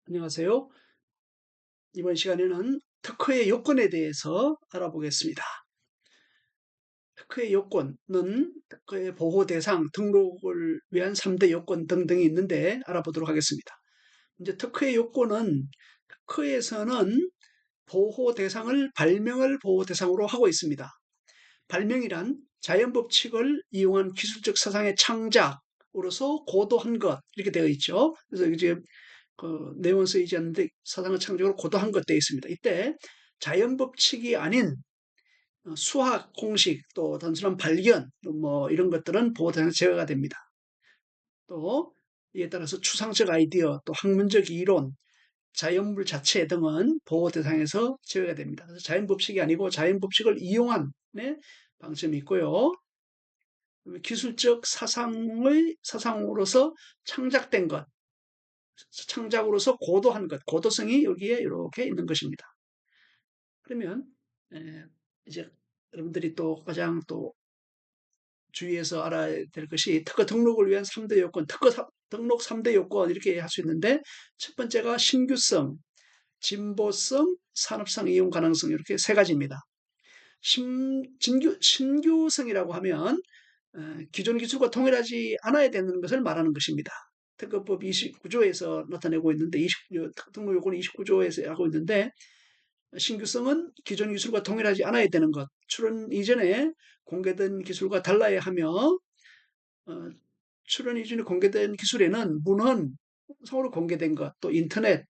안녕하세요. 이번 시간에는 특허의 요건에 대해서 알아보겠습니다. 특허의 요건은 특허의 보호 대상, 등록을 위한 3대 요건 등등이 있는데 알아보도록 하겠습니다. 이제 특허의 요건은 특허에서는 보호 대상을 발명을 보호 대상으로 하고 있습니다. 발명이란 자연 법칙을 이용한 기술적 사상의 창작으로서 고도한 것 이렇게 되어 있죠. 그래서 이제 그 내용은 쓰이지 않는데 사상의 창작으로 고도한 것 되어 있습니다. 이때 자연 법칙이 아닌 수학 공식 또 단순한 발견 뭐 이런 것들은 보호 대상에서 제외가 됩니다. 또 이에 따라서 추상적 아이디어 또 학문적 이론 자연물 자체 등은 보호 대상에서 제외가 됩니다. 그래서 자연 법칙이 아니고 자연 법칙을 이용한 네, 방점이 있고요. 기술적 사상으로서 창작된 것, 창작으로서 고도한 것, 고도성이 여기에 이렇게 있는 것입니다. 그러면 이제 여러분들이 또 가장 또 주의해서 알아야 될 것이 특허 등록을 위한 3대 요건, 등록 3대 요건 이렇게 할 수 있는데 첫 번째가 신규성, 진보성, 산업상 이용 가능성 이렇게 세 가지입니다. 신규성이라고 하면 기존 기술과 동일하지 않아야 되는 것을 말하는 것입니다. 특허법 29조에서 나타내고 있는데 등록 요건 29조에서 하고 있는데 신규성은 기존 기술과 동일하지 않아야 되는 것, 출원 이전에 공개된 기술과 달라야 하며 어, 출원 이전에 공개된 기술에는 문헌 성으로 공개된 것, 또 인터넷,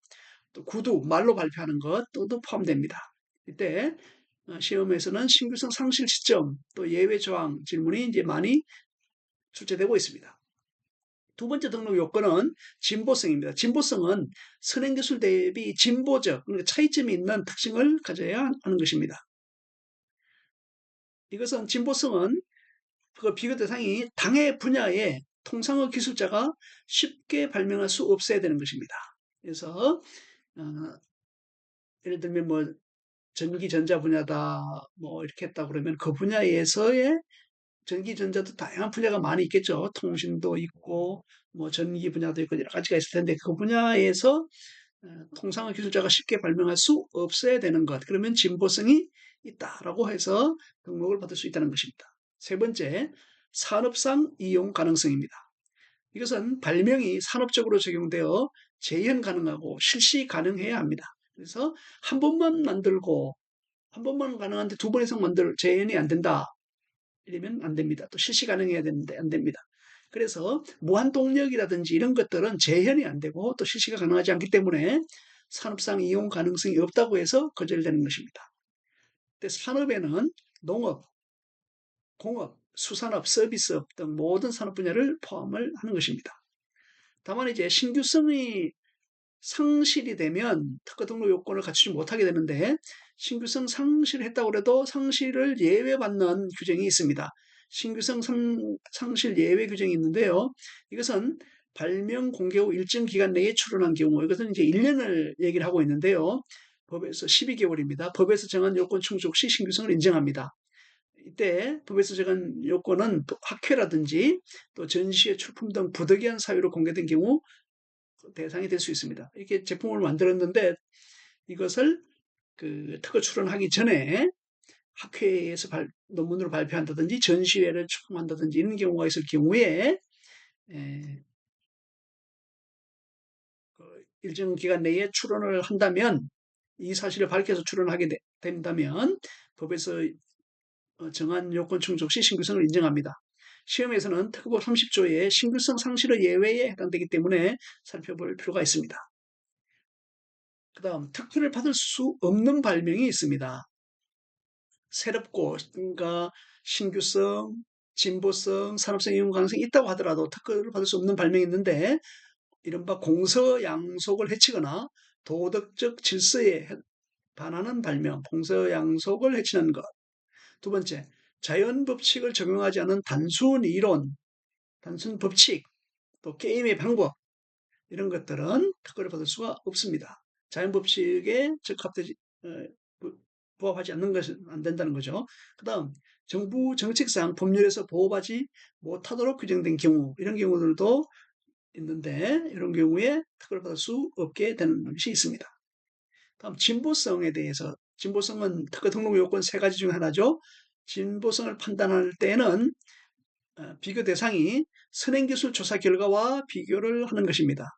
또 구두, 말로 발표하는 것 등도 포함됩니다. 이때 시험에서는 신규성 상실 시점, 또 예외 조항 질문이 이제 많이 출제되고 있습니다. 두 번째 등록 요건은 진보성입니다. 진보성은 선행기술 대비 진보적, 그러니까 차이점이 있는 특징을 가져야 하는 것입니다. 이것은 진보성은 그 비교 대상이 당해 분야의 통상의 기술자가 쉽게 발명할 수 없어야 되는 것입니다. 그래서 어, 예를 들면 뭐 전기전자 분야다 뭐 이렇게 했다 그러면 그 분야에서의 전기전자도 다양한 분야가 많이 있겠죠. 통신도 있고 뭐 전기 분야도 있고 여러 가지가 있을 텐데 그 분야에서 통상의 기술자가 쉽게 발명할 수 없어야 되는 것. 그러면 진보성이 있다라고 해서 등록을 받을 수 있다는 것입니다. 세 번째, 산업상 이용 가능성입니다. 이것은 발명이 산업적으로 적용되어 재현 가능하고 실시 가능해야 합니다. 그래서 한 번만 만들고 한 번만 가능한데 두 번 이상 재현이 안 된다. 이러면 안 됩니다. 또 실시 가능해야 되는데 안 됩니다. 그래서 무한 동력이라든지 이런 것들은 재현이 안 되고 또 실시가 가능하지 않기 때문에 산업상 이용 가능성이 없다고 해서 거절되는 것입니다. 근데 산업에는 농업, 공업, 수산업, 서비스업 등 모든 산업 분야를 포함을 하는 것입니다. 다만 이제 신규성이 상실이 되면 특허 등록 요건을 갖추지 못하게 되는데 신규성 상실했다고 해도 상실을 예외받는 규정이 있습니다. 신규성 상실 예외 규정이 있는데요. 이것은 발명 공개 후 일정 기간 내에 출원한 경우 이것은 이제 1년을 얘기를 하고 있는데요. 법에서 12개월입니다. 법에서 정한 요건 충족 시 신규성을 인정합니다. 이때 법에서 정한 요건은 학회라든지 또 전시회 출품 등 부득이한 사유로 공개된 경우 대상이 될 수 있습니다. 이렇게 제품을 만들었는데 이것을 그 특허 출원하기 전에 학회에서 논문으로 발표한다든지 전시회를 출품한다든지 이런 경우가 있을 경우에 그 일정 기간 내에 출원을 한다면 이 사실을 밝혀서 출원하게 된다면 법에서 정한 요건 충족 시 신규성을 인정합니다. 시험에서는 특허법 30조의 신규성 상실의 예외에 해당되기 때문에 살펴볼 필요가 있습니다. 그 다음 특허를 받을 수 없는 발명이 있습니다. 새롭고 그러니까 신규성, 진보성, 산업성 이용 가능성이 있다고 하더라도 특허를 받을 수 없는 발명이 있는데 이른바 공서양속을 해치거나 도덕적 질서에 반하는 발명, 공서양속을 해치는 것. 두 번째, 자연 법칙을 적용하지 않은 단순 이론, 단순 법칙, 또 게임의 방법 이런 것들은 특허를 받을 수가 없습니다. 자연 법칙에 적합되지 부합하지 않는 것은 안 된다는 거죠. 그다음 정부 정책상 법률에서 보호받지 못하도록 규정된 경우 이런 경우들도 있는데 이런 경우에 특허를 받을 수 없게 되는 것이 있습니다. 다음 진보성에 대해서 진보성은 특허 등록 요건 세 가지 중 하나죠. 진보성을 판단할 때에는 비교 대상이 선행기술 조사 결과와 비교를 하는 것입니다.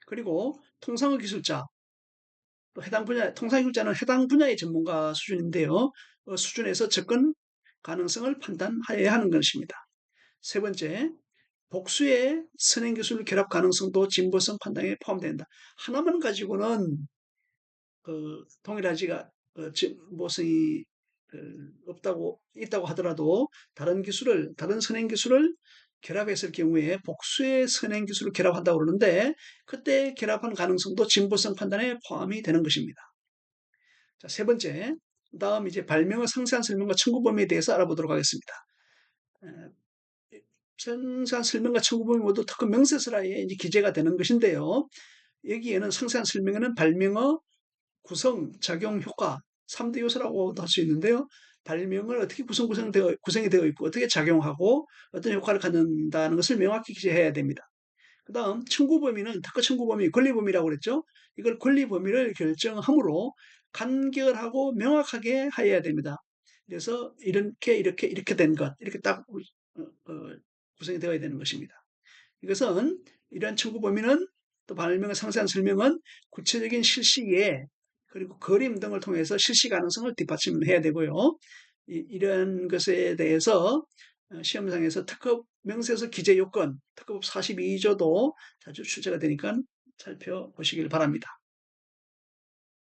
그리고 통상의 기술자, 또 해당 분야, 통상기술자는 해당 분야의 전문가 수준인데요. 수준에서 접근 가능성을 판단해야 하는 것입니다. 세 번째, 복수의 선행기술 결합 가능성도 진보성 판단에 포함된다. 하나만 가지고는 동일하지가 진보성이 없다고 있다고 하더라도 다른 선행 기술을 결합했을 경우에 복수의 선행 기술을 결합한다고 그러는데 그때 결합한 가능성도 진보성 판단에 포함이 되는 것입니다. 자, 세 번째, 다음 이제 발명의 상세한 설명과 청구 범위에 대해서 알아보도록 하겠습니다. 상세한 설명과 청구 범위 모두 특허 명세서라에 이제 기재가 되는 것인데요. 여기에는 상세한 설명에는 발명의 구성, 작용, 효과 3대 요소라고도 할 수 있는데요. 발명을 어떻게 구성이 되어 있고 어떻게 작용하고 어떤 효과를 갖는다는 것을 명확히 기재해야 됩니다. 그 다음 청구 범위는 특허 청구 범위, 권리 범위라고 그랬죠. 이걸 권리 범위를 결정함으로 간결하고 명확하게 해야 됩니다. 그래서 이렇게 된 것, 이렇게 딱 구성이 되어야 되는 것입니다. 이것은 이러한 청구 범위는 또 발명의 상세한 설명은 구체적인 실시에 그리고 그림 등을 통해서 실시 가능성을 뒷받침해야 되고요. 이런 것에 대해서 시험장에서 특허 명세서 기재 요건, 특허법 42조도 자주 출제가 되니까 살펴보시길 바랍니다.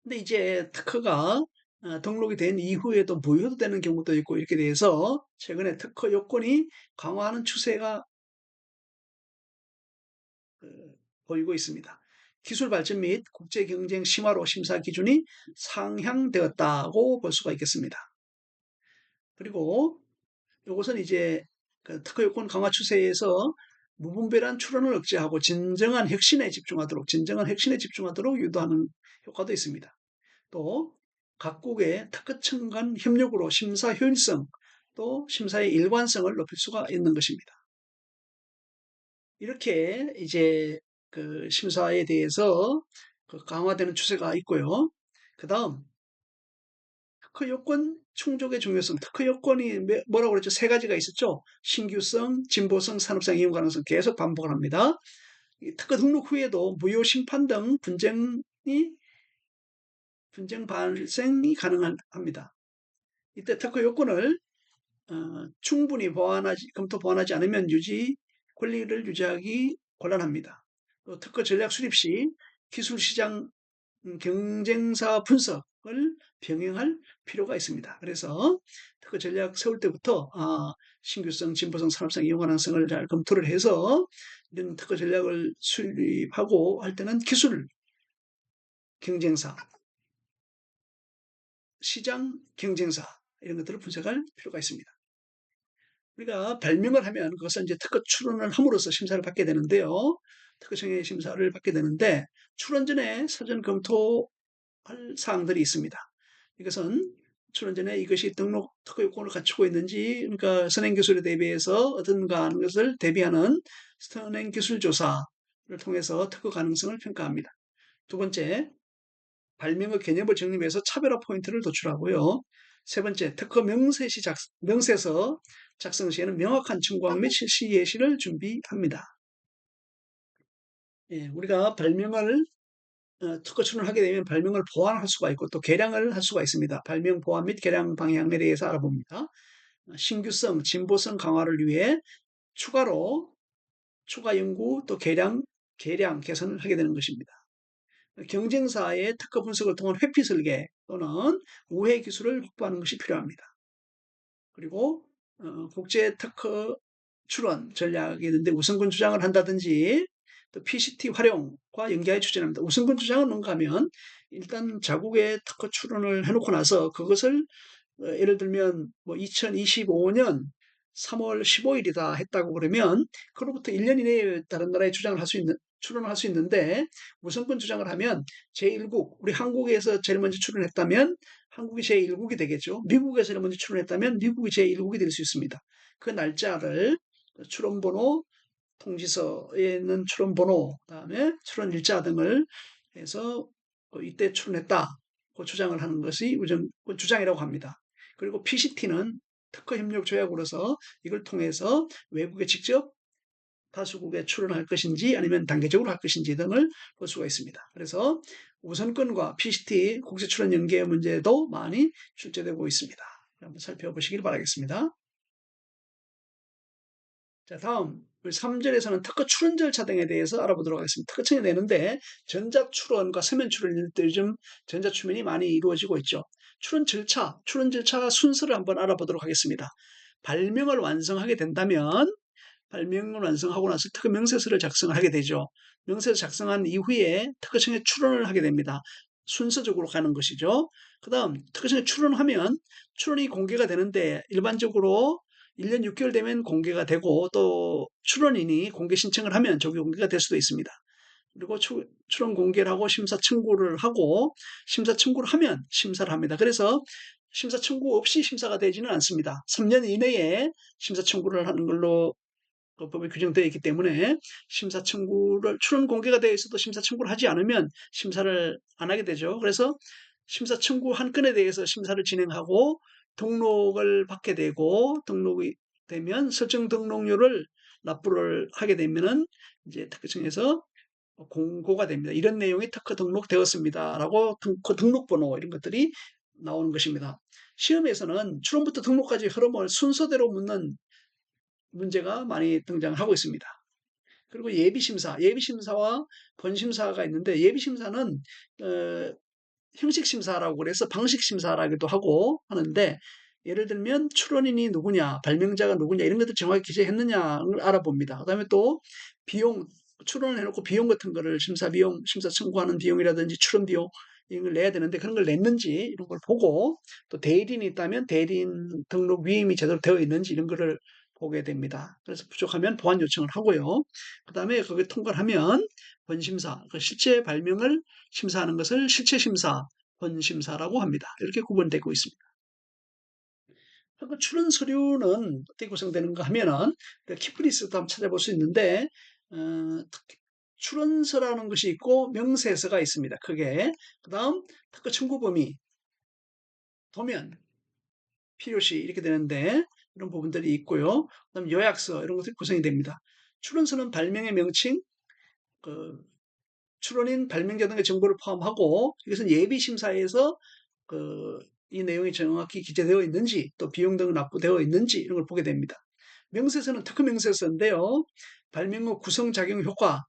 근데 이제 특허가 등록이 된 이후에도 무효도 되는 경우도 있고 이렇게 돼서 최근에 특허 요건이 강화하는 추세가 보이고 있습니다. 기술 발전 및 국제 경쟁 심화로 심사 기준이 상향되었다고 볼 수가 있겠습니다. 그리고 이것은 이제 그 특허 요건 강화 추세에서 무분별한 출원을 억제하고 진정한 혁신에 집중하도록 유도하는 효과도 있습니다. 또 각국의 특허청 간 협력으로 심사 효율성 또 심사의 일관성을 높일 수가 있는 것입니다. 이렇게 이제 그 심사에 대해서 강화되는 추세가 있고요. 그 다음 특허 요건 충족의 중요성. 특허 요건이 뭐라고 그랬죠? 세 가지가 있었죠. 신규성, 진보성, 산업성 이용 가능성 계속 반복을 합니다. 특허 등록 후에도 무효 심판 등 분쟁 발생이 가능합니다. 이때 특허 요건을 충분히 검토 보완하지 않으면 권리를 유지하기 곤란합니다. 또 특허 전략 수립 시 기술 시장 경쟁사 분석을 병행할 필요가 있습니다. 그래서 특허 전략 세울 때부터 신규성, 진보성, 산업성, 이용 가능성을 잘 검토를 해서 이런 특허 전략을 수립하고 할 때는 기술 경쟁사, 시장 경쟁사 이런 것들을 분석할 필요가 있습니다. 우리가 발명을 하면 그것은 이제 특허 출원을 함으로써 심사를 받게 되는데요. 특허청의 심사를 받게 되는데 출원 전에 사전 검토할 사항들이 있습니다. 이것은 출원 전에 이것이 특허 요건을 갖추고 있는지, 그러니까 선행기술에 대비해서 어떤가 하는 것을 대비하는 선행기술 조사를 통해서 특허 가능성을 평가합니다. 두 번째, 발명의 개념을 정립해서 차별화 포인트를 도출하고요. 세 번째, 특허 명세서 작성 시에는 명확한 청구항 및 실시 예시를 준비합니다. 예, 우리가 특허 출원을 하게 되면 발명을 보완할 수가 있고 또 개량을 할 수가 있습니다. 발명 보완 및 개량 방향에 대해서 알아봅니다. 신규성, 진보성 강화를 위해 추가로 추가 연구 또 개량, 개선을 하게 되는 것입니다. 경쟁사의 특허 분석을 통한 회피 설계 또는 우회 기술을 확보하는 것이 필요합니다. 그리고 국제 특허 출원 전략이 있는데 우선군 주장을 한다든지 또 PCT 활용과 연계하여 추진합니다. 우선군 주장은 뭔가 하면 일단 자국의 특허 출원을 해놓고 나서 그것을 예를 들면 뭐 2025년 3월 15일이다 했다고 그러면 그로부터 1년 이내에 다른 나라에 출원을 할 수 있는데 우선권 주장을 하면 제1국, 우리 한국에서 제일 먼저 출원했다면 한국이 제1국이 되겠죠. 미국에서 제일 먼저 출원했다면 미국이 제1국이 될 수 있습니다. 그 날짜를 출원번호 통지서에 있는 출원번호, 그다음에 출원일자 등을 해서 이때 출원했다. 그 주장을 하는 것이 그 주장이라고 합니다. 그리고 PCT는 특허협력조약으로서 이걸 통해서 외국에 직접 다수국에 출원할 것인지 아니면 단계적으로 할 것인지 등을 볼 수가 있습니다. 그래서 우선권과 PCT 국제 출원 연계 문제도 많이 출제되고 있습니다. 한번 살펴보시길 바라겠습니다. 자, 다음 3절에서는 특허 출원 절차 등에 대해서 알아보도록 하겠습니다. 특허청이 내는데 전자출원과 서면출원일 때 요즘 전자출원이 많이 이루어지고 있죠. 출원 절차 순서를 한번 알아보도록 하겠습니다. 발명을 완성하게 된다면 발명을 완성하고 나서 특허 명세서를 작성하게 되죠. 명세서 작성한 이후에 특허청에 출원을 하게 됩니다. 순서적으로 가는 것이죠. 그 다음 특허청에 출원하면 출원이 공개가 되는데 일반적으로 1년 6개월 되면 공개가 되고 또 출원인이 공개 신청을 하면 조기 공개가 될 수도 있습니다. 그리고 출원 공개를 하고 심사 청구를 하고 심사 청구를 하면 심사를 합니다. 그래서 심사 청구 없이 심사가 되지는 않습니다. 3년 이내에 심사 청구를 하는 걸로 그 법에 규정되어 있기 때문에 심사 청구를 출원 공개가 되어 있어도 심사 청구를 하지 않으면 심사를 안 하게 되죠. 그래서 심사 청구 한 건에 대해서 심사를 진행하고 등록을 받게 되고 등록이 되면 설정 등록료를 납부를 하게 되면은 이제 특허청에서 공고가 됩니다. 이런 내용이 특허 등록되었습니다라고 그 등록번호 이런 것들이 나오는 것입니다. 시험에서는 출원부터 등록까지 흐름을 순서대로 묻는 문제가 많이 등장하고 있습니다. 그리고 예비심사와 본심사가 있는데 예비심사는 형식심사라고 그래서 방식심사라기도 하고 하는데 예를 들면 출원인이 누구냐, 발명자가 누구냐 이런 것들 정확히 기재했느냐를 알아봅니다. 그다음에 또 비용, 출원을 해놓고 비용 같은 거를 심사 비용, 심사 청구하는 비용이라든지 출원 비용 이런 걸 내야 되는데 그런 걸 냈는지 이런 걸 보고 또 대리인이 있다면 대리인 등록 위임이 제대로 되어 있는지 이런 거를 보게 됩니다. 그래서 부족하면 보완 요청을 하고요. 그 다음에 그게 통과를 하면 본심사, 그 실제 발명을 심사하는 것을 실체심사, 본심사라고 합니다. 이렇게 구분되고 있습니다. 그 출원 서류는 어떻게 구성되는가 하면은 키프리스도 한번 찾아볼 수 있는데 어, 출원서라는 것이 있고 명세서가 있습니다. 크게. 그다음 특허 청구 범위, 도면, 필요시 이렇게 되는데 이런 부분들이 있고요. 그다음 요약서 이런 것들이 구성이 됩니다. 출원서는 발명의 명칭, 그 출원인 발명자 등의 정보를 포함하고 이것은 예비 심사에서 이 내용이 정확히 기재되어 있는지 또 비용 등은 납부되어 있는지 이런 걸 보게 됩니다. 명세서는 특허 명세서인데요. 발명어 구성작용 효과,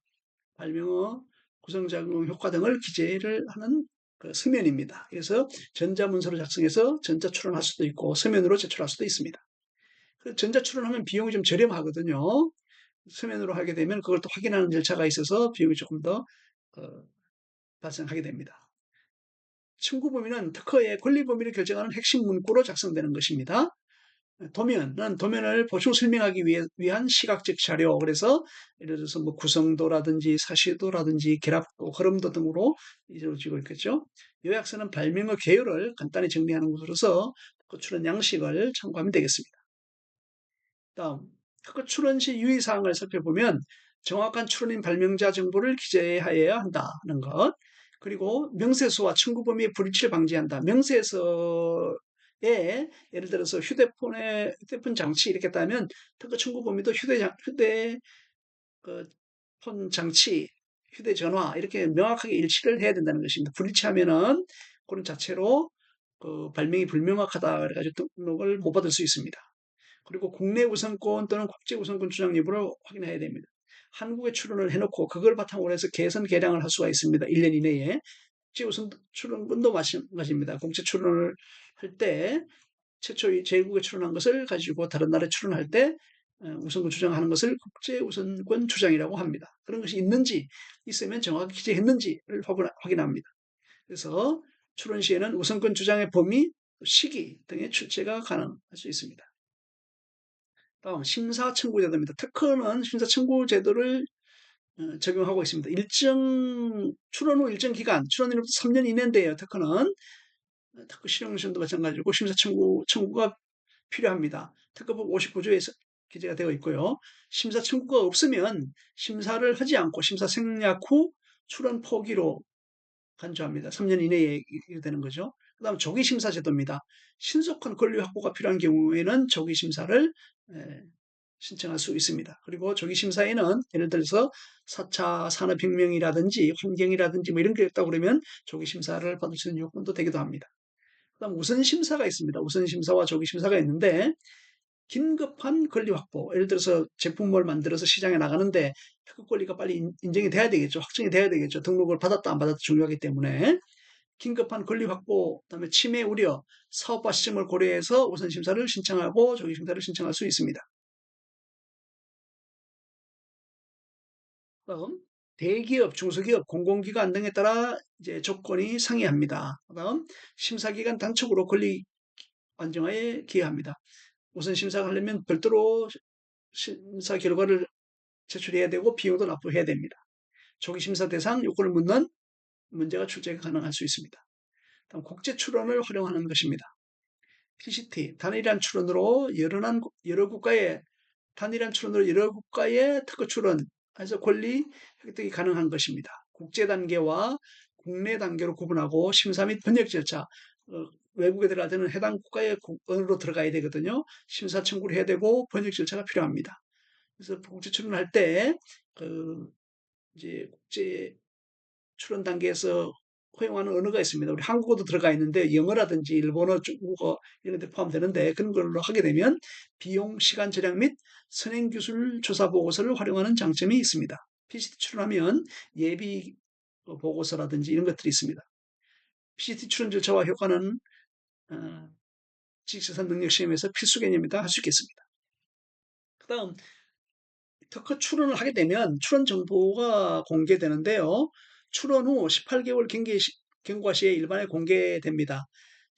발명어 구성작용 효과 등을 기재를 하는 그 서면입니다. 그래서 전자문서로 작성해서 전자 출원할 수도 있고 서면으로 제출할 수도 있습니다. 전자 출원하면 비용이 좀 저렴하거든요. 서면으로 하게 되면 그걸 또 확인하는 절차가 있어서 비용이 조금 더 발생하게 됩니다. 청구 범위는 특허의 권리 범위를 결정하는 핵심 문구로 작성되는 것입니다. 도면은 도면을 보충 설명하기 위한 시각적 자료. 그래서 예를 들어서 뭐 구성도라든지 사시도라든지 결합도, 흐름도 등으로 이루어지고 있겠죠. 요약서는 발명의 개요를 간단히 정리하는 것으로서 그 출원 양식을 참고하면 되겠습니다. 다음, 특허 출원 시 유의사항을 살펴보면 정확한 출원인 발명자 정보를 기재하여야 한다는 것. 그리고 명세서와 청구 범위의 불일치를 방지한다. 명세서에 예를 들어서 휴대폰 장치 이렇게 따면 특허 청구 범위도 휴대폰 장치, 휴대전화 이렇게 명확하게 일치를 해야 된다는 것입니다. 불일치하면은 그런 자체로 그 발명이 불명확하다 그래가지고 등록을 못 받을 수 있습니다. 그리고 국내 우선권 또는 국제 우선권 주장 여부를 확인해야 됩니다. 한국에 출원을 해놓고 그걸 바탕으로 해서 개선 개량을 할 수가 있습니다. 1년 이내에. 국제 우선 출원권도 마찬가지입니다. 국제 출원을 할 때 최초 제국에 출원한 것을 가지고 다른 나라에 출원할 때 우선권 주장하는 것을 국제 우선권 주장이라고 합니다. 그런 것이 있는지 있으면 정확히 기재했는지를 확인합니다. 그래서 출원 시에는 우선권 주장의 범위, 시기 등의 출제가 가능할 수 있습니다. 다음 심사 청구 제도입니다. 특허는 심사 청구 제도를 적용하고 있습니다. 출원 후 일정 기간, 출원일로부터 3년 이내인데요. 특허는 특허 실용 시험도 마찬가지고 심사 청구가 필요합니다. 특허법 59조에서 기재가 되어 있고요. 심사 청구가 없으면 심사를 하지 않고 심사 생략 후 출원 포기로 간주합니다. 3년 이내에 되는 거죠. 그다음 조기 심사 제도입니다. 신속한 권리 확보가 필요한 경우에는 조기 심사를 신청할 수 있습니다. 그리고 조기 심사에는 예를 들어서 4차 산업혁명이라든지 환경이라든지 뭐 이런 게 있다고 그러면 조기 심사를 받을 수 있는 요건도 되기도 합니다. 그다음 우선 심사가 있습니다. 우선 심사와 조기 심사가 있는데 긴급한 권리 확보. 예를 들어서 제품을 만들어서 시장에 나가는데 특허 권리가 빨리 인정이 돼야 되겠죠. 확정이 돼야 되겠죠. 등록을 받았다 안 받았다 중요하기 때문에 긴급한 권리 확보, 그다음에 침해 우려, 사업화 시점을 고려해서 우선 심사를 신청하고 조기 심사를 신청할 수 있습니다. 그다음 대기업, 중소기업, 공공기관 등에 따라 이제 조건이 상이합니다. 그다음 심사기관 단축으로 권리 안정화에 기여합니다. 우선 심사를 하려면 별도로 심사 결과를 제출해야 되고 비용도 납부해야 됩니다. 조기 심사 대상 요건을 묻는 문제가 출제가 가능할 수 있습니다. 다음 국제 출원을 활용하는 것입니다. PCT 단일한 출원으로 여러 국가의 단일한 출원으로 여러 국가의 특허 출원해서 권리 획득이 가능한 것입니다. 국제 단계와 국내 단계로 구분하고 심사 및 번역 절차 외국에 들어갈 때는 해당 국가의 언어로 들어가야 되거든요. 심사 청구를 해야 되고 번역 절차가 필요합니다. 그래서 국제 출원할 때 그 이제 국제 출원 단계에서 허용하는 언어가 있습니다. 우리 한국어도 들어가 있는데 영어라든지 일본어, 중국어 이런 데 포함되는데 그런 걸로 하게 되면 비용, 시간 절약 및 선행기술 조사 보고서를 활용하는 장점이 있습니다. PCT 출원하면 예비 보고서라든지 이런 것들이 있습니다. PCT 출원 절차와 효과는 어, 지식재산 능력 시험에서 필수 개념이다 할 수 있겠습니다. 그 다음 특허 출원을 하게 되면 출원 정보가 공개되는데요. 출원 후 18개월 경과 시에 일반에 공개됩니다.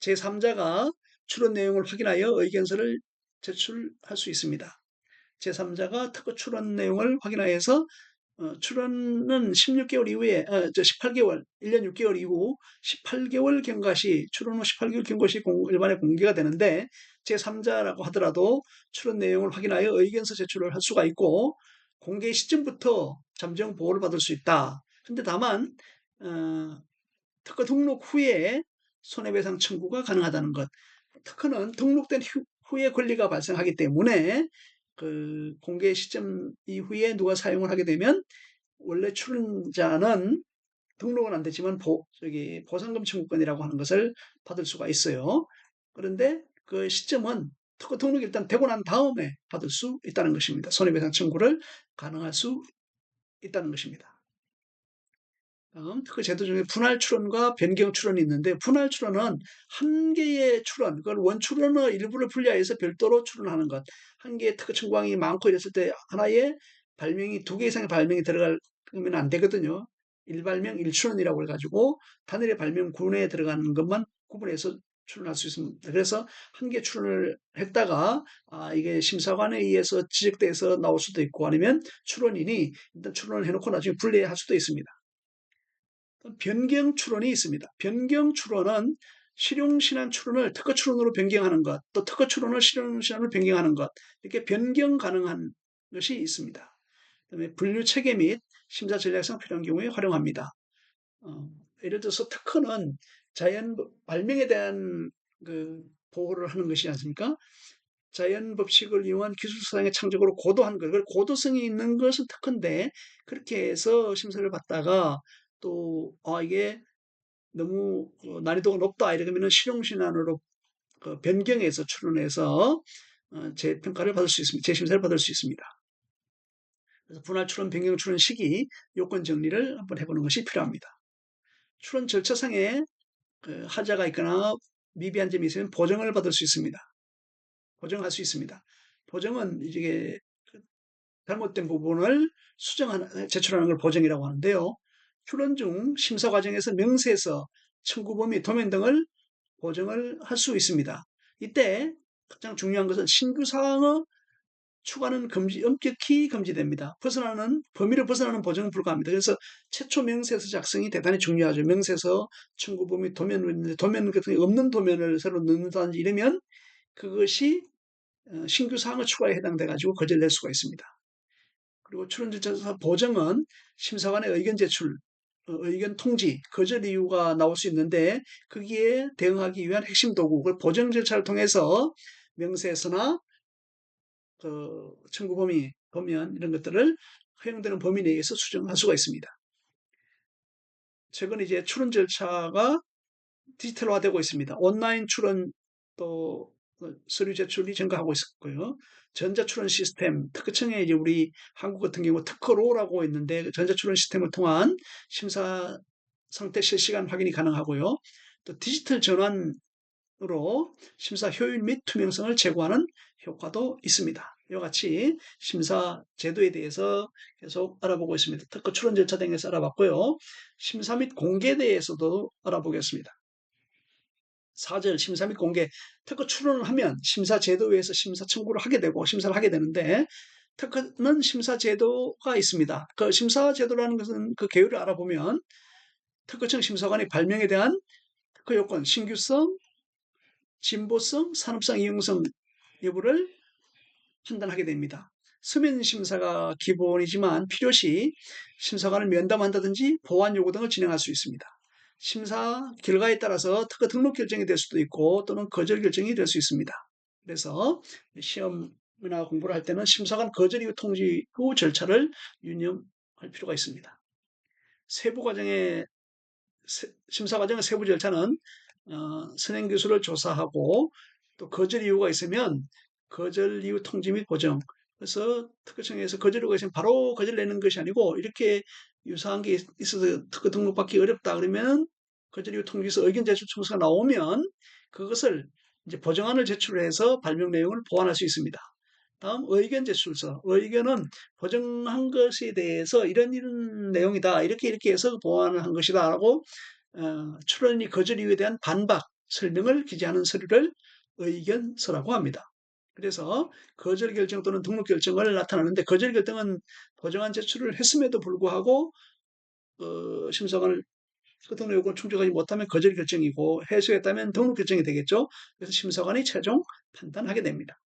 제3자가 출원 내용을 확인하여 의견서를 제출할 수 있습니다. 제3자가 특허 출원 내용을 확인하여서 출원은 16개월 이후에 18개월, 1년 6개월 이후 18개월 경과 시 출원 후 18개월 경과 시 일반에 공개가 되는데 제3자라고 하더라도 출원 내용을 확인하여 의견서 제출을 할 수가 있고 공개 시점부터 잠정 보호를 받을 수 있다. 근데 다만 특허 등록 후에 손해배상 청구가 가능하다는 것. 특허는 등록된 후에 권리가 발생하기 때문에 그 공개 시점 이후에 누가 사용을 하게 되면 원래 출원자는 등록은 안 되지만 보상금 청구권이라고 하는 것을 받을 수가 있어요. 그런데 그 시점은 특허 등록이 일단 되고 난 다음에 받을 수 있다는 것입니다. 손해배상 청구를 가능할 수 있다는 것입니다. 다음 특허 제도 중에 분할 출원과 변경 출원이 있는데 분할 출원은 한 개의 출원, 그걸 원 출원의 일부를 분리해서 별도로 출원하는 것. 한 개의 특허 청구항이 많고 이랬을 때 하나의 발명이 두 개 이상의 발명이 들어가면 안 되거든요. 일발명 일출원이라고 해가지고 단일의 발명군에 들어가는 것만 구분해서 출원할 수 있습니다. 그래서 한 개 출원을 했다가 이게 심사관에 의해서 지적돼서 나올 수도 있고 아니면 출원인이 일단 출원을 해놓고 나중에 분리할 수도 있습니다. 변경 출원이 있습니다. 변경 출원은 실용신안 출원을 특허 출원으로 변경하는 것, 또 특허 출원을 실용신안으로 변경하는 것, 이렇게 변경 가능한 것이 있습니다. 그다음에 분류 체계 및 심사 전략상 필요한 경우에 활용합니다. 예를 들어서 특허는 자연 발명에 대한 그 보호를 하는 것이지 않습니까? 자연 법칙을 이용한 기술 수상의 창작으로 고도한 것, 그걸 고도성이 있는 것은 특허인데 그렇게 해서 심사를 받다가 또 이게 너무 난이도가 높다 이러면은 실용신안으로 변경해서 출원해서 재평가를 받을 수 있습니다. 재심사를 받을 수 있습니다. 그래서 분할 출원, 변경 출원 시기 요건 정리를 한번 해보는 것이 필요합니다. 출원 절차상에 하자가 있거나 미비한 점이 있으면 보정을 받을 수 있습니다. 보정할 수 있습니다. 보정은 이게 잘못된 부분을 제출하는 걸 보정이라고 하는데요. 출원 중 심사 과정에서 명세서, 청구 범위, 도면 등을 보정을 할 수 있습니다. 이때 가장 중요한 것은 신규 사항의 추가는 엄격히 금지됩니다. 범위를 벗어나는 보정은 불가합니다. 그래서 최초 명세서 작성이 대단히 중요하죠. 명세서, 청구 범위, 도면 같은 게 없는 도면을 새로 넣는다든지 이러면 그것이 신규 사항을 추가에 해당돼 가지고 거절을 낼 수가 있습니다. 그리고 출원 절차 보정은 심사관의 의견 제출, 의견 통지, 거절 이유가 나올 수 있는데 거기에 대응하기 위한 핵심 도구, 그 보정 절차를 통해서 명세서나 그 청구 범위, 범위안 이런 것들을 허용되는 범위 내에서 수정할 수가 있습니다. 최근 이제 출원 절차가 디지털화되고 있습니다. 온라인 출원 또 서류 제출이 증가하고 있고요. 전자출원 시스템, 특허청에 이제 우리 한국 같은 경우 특허로라고 있는데 전자출원 시스템을 통한 심사 상태 실시간 확인이 가능하고요. 또 디지털 전환으로 심사 효율 및 투명성을 제고하는 효과도 있습니다. 이와 같이 심사 제도에 대해서 계속 알아보고 있습니다. 특허 출원 절차 등에서 알아봤고요. 심사 및 공개에 대해서도 알아보겠습니다. 4절 심사 및 공개, 특허 출원을 하면 심사 제도에서 심사 청구를 하게 되고 심사를 하게 되는데 특허는 심사 제도가 있습니다. 그 심사 제도라는 것은 그 개요를 알아보면 특허청 심사관이 발명에 대한 특허 요건, 신규성, 진보성, 산업상 이용성 여부를 판단하게 됩니다. 서면 심사가 기본이지만 필요시 심사관을 면담한다든지 보완 요구 등을 진행할 수 있습니다. 심사 결과에 따라서 특허 등록 결정이 될 수도 있고 또는 거절 결정이 될 수 있습니다. 그래서 시험이나 공부를 할 때는 심사관 거절 이후 통지 후 절차를 유념할 필요가 있습니다. 심사 과정의 세부 절차는 선행 교수를 조사하고 또 거절 이유가 있으면 거절 이유 통지 및 보정. 그래서 특허청에서 거절 이유가 있으면 바로 거절 내는 것이 아니고 이렇게 유사한 게 있어서 특허 등록받기 어렵다 그러면 거절 이유 통지서 의견 제출 청구서가 나오면 그것을 이제 보정안을 제출해서 발명 내용을 보완할 수 있습니다. 다음 의견 제출서. 의견은 보정한 것에 대해서 이런 내용이다. 이렇게 해서 보완을 한 것이다. 라고 출원이 거절 이유에 대한 반박, 설명을 기재하는 서류를 의견서라고 합니다. 그래서 거절 결정 또는 등록 결정을 나타나는데 거절 결정은 보정안 제출을 했음에도 불구하고 심사관을 등록 요건을 충족하지 못하면 거절 결정이고 해소했다면 등록 결정이 되겠죠. 그래서 심사관이 최종 판단하게 됩니다.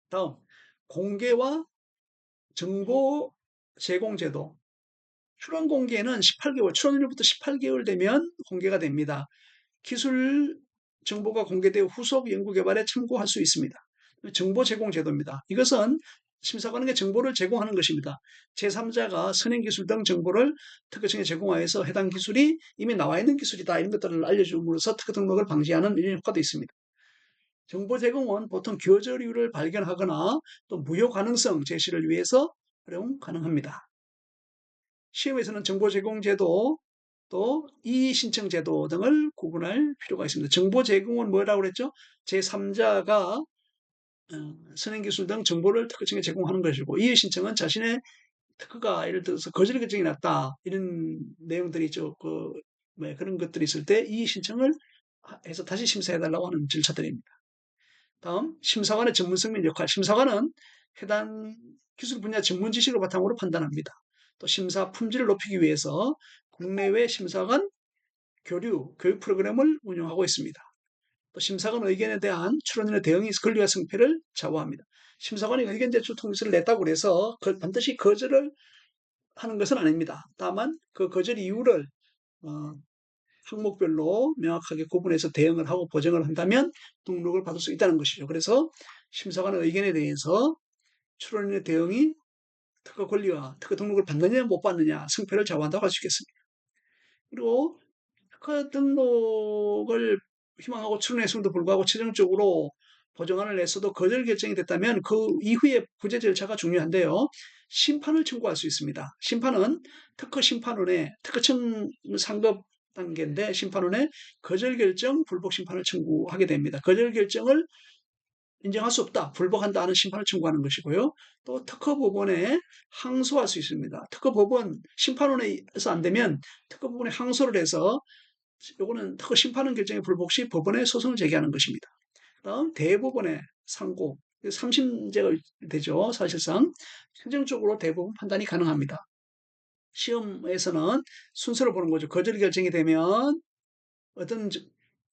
다음 공개와 정보 제공 제도. 출원 공개는 18개월, 출원일부터 18개월 되면 공개가 됩니다. 기술 정보가 공개되어 후속 연구 개발에 참고할 수 있습니다. 정보 제공 제도입니다. 이것은 심사관에게 정보를 제공하는 것입니다. 제3자가 선행기술 등 정보를 특허청에 제공하여서 해당 기술이 이미 나와 있는 기술이다 이런 것들을 알려줌으로써 특허 등록을 방지하는 이런 효과도 있습니다. 정보 제공은 보통 교절 이유를 발견하거나 또 무효 가능성 제시를 위해서 활용 가능합니다. 시험에서는 정보 제공 제도 또 이의 신청 제도 등을 구분할 필요가 있습니다. 정보 제공은 뭐라고 그랬죠? 제3자가 선행기술 등 정보를 특허청에 제공하는 것이고 이의 신청은 자신의 특허가 예를 들어서 거절 결정이 났다 이런 내용들이 있죠. 그런 것들이 있을 때 이의 신청을 해서 다시 심사해달라고 하는 절차들입니다. 다음 심사관의 전문성 및 역할. 심사관은 해당 기술 분야 전문 지식을 바탕으로 판단합니다. 또 심사 품질을 높이기 위해서 국내외 심사관 교류, 교육 프로그램을 운영하고 있습니다. 또 심사관 의견에 대한 출원인의 대응이 권리와 승패를 좌우합니다. 심사관이 의견 제출 통지서를 냈다고 해서 반드시 거절을 하는 것은 아닙니다. 다만 그 거절 이유를 항목별로 명확하게 구분해서 대응을 하고 보정을 한다면 등록을 받을 수 있다는 것이죠. 그래서 심사관의 의견에 대해서 출원인의 대응이 특허 권리와 특허 등록을 받느냐 못 받느냐 승패를 좌우한다고 할 수 있겠습니다. 그리고 특허 등록을 희망하고 출원했음에도 불구하고 최종적으로 보정안을 냈어도 거절 결정이 됐다면 그 이후에 구제 절차가 중요한데요. 심판을 청구할 수 있습니다. 심판은 특허심판원에 특허청 상급 단계인데 심판원에 거절 결정, 불복 심판을 청구하게 됩니다. 거절 결정을 인정할 수 없다, 불복한다 하는 심판을 청구하는 것이고요. 또 특허법원에 항소할 수 있습니다. 특허법원 심판원에서 안 되면 특허법원에 항소를 해서 요거는 특허 심판원 결정에 불복 시 법원에 소송을 제기하는 것입니다. 다음 대법원의 상고, 3심제가 되죠. 사실상 최종적으로 대법원 판단이 가능합니다. 시험에서는 순서를 보는 거죠. 거절 결정이 되면 어떤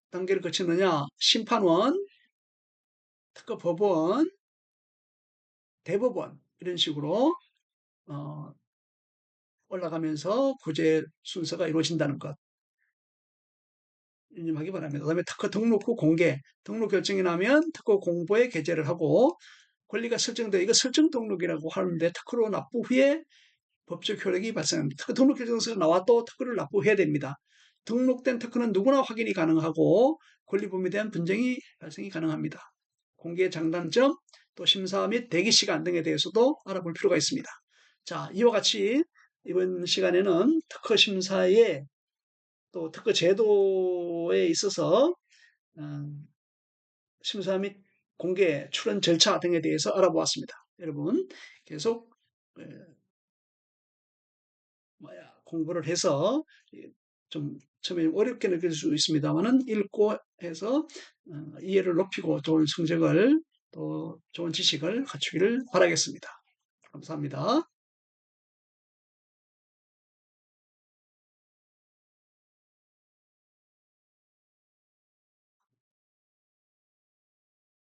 단계를 거치느냐, 심판원, 특허 법원, 대법원 이런 식으로 어, 올라가면서 구제 순서가 이루어진다는 것 유념하기 바랍니다. 그다음에 특허 등록 후 공개, 등록 결정이 나면 특허 공보에 게재를 하고 권리가 설정돼 이거 설정 등록이라고 하는데 특허로 납부 후에 법적 효력이 발생합니다. 특허 등록 결정서가 나와도 특허를 납부해야 됩니다. 등록된 특허는 누구나 확인이 가능하고 권리 범위에 대한 분쟁이 발생이 가능합니다. 공개 장단점, 또 심사 및 대기 시간 등에 대해서도 알아볼 필요가 있습니다. 자, 이와 같이 이번 시간에는 특허 심사의 또 특허 제도에 있어서 심사 및 공개, 출원 절차 등에 대해서 알아보았습니다. 여러분 계속 공부를 해서 좀 처음에 어렵게 느낄 수 있습니다만은 읽고 해서 이해를 높이고 좋은 성적을 또 좋은 지식을 갖추기를 바라겠습니다. 감사합니다.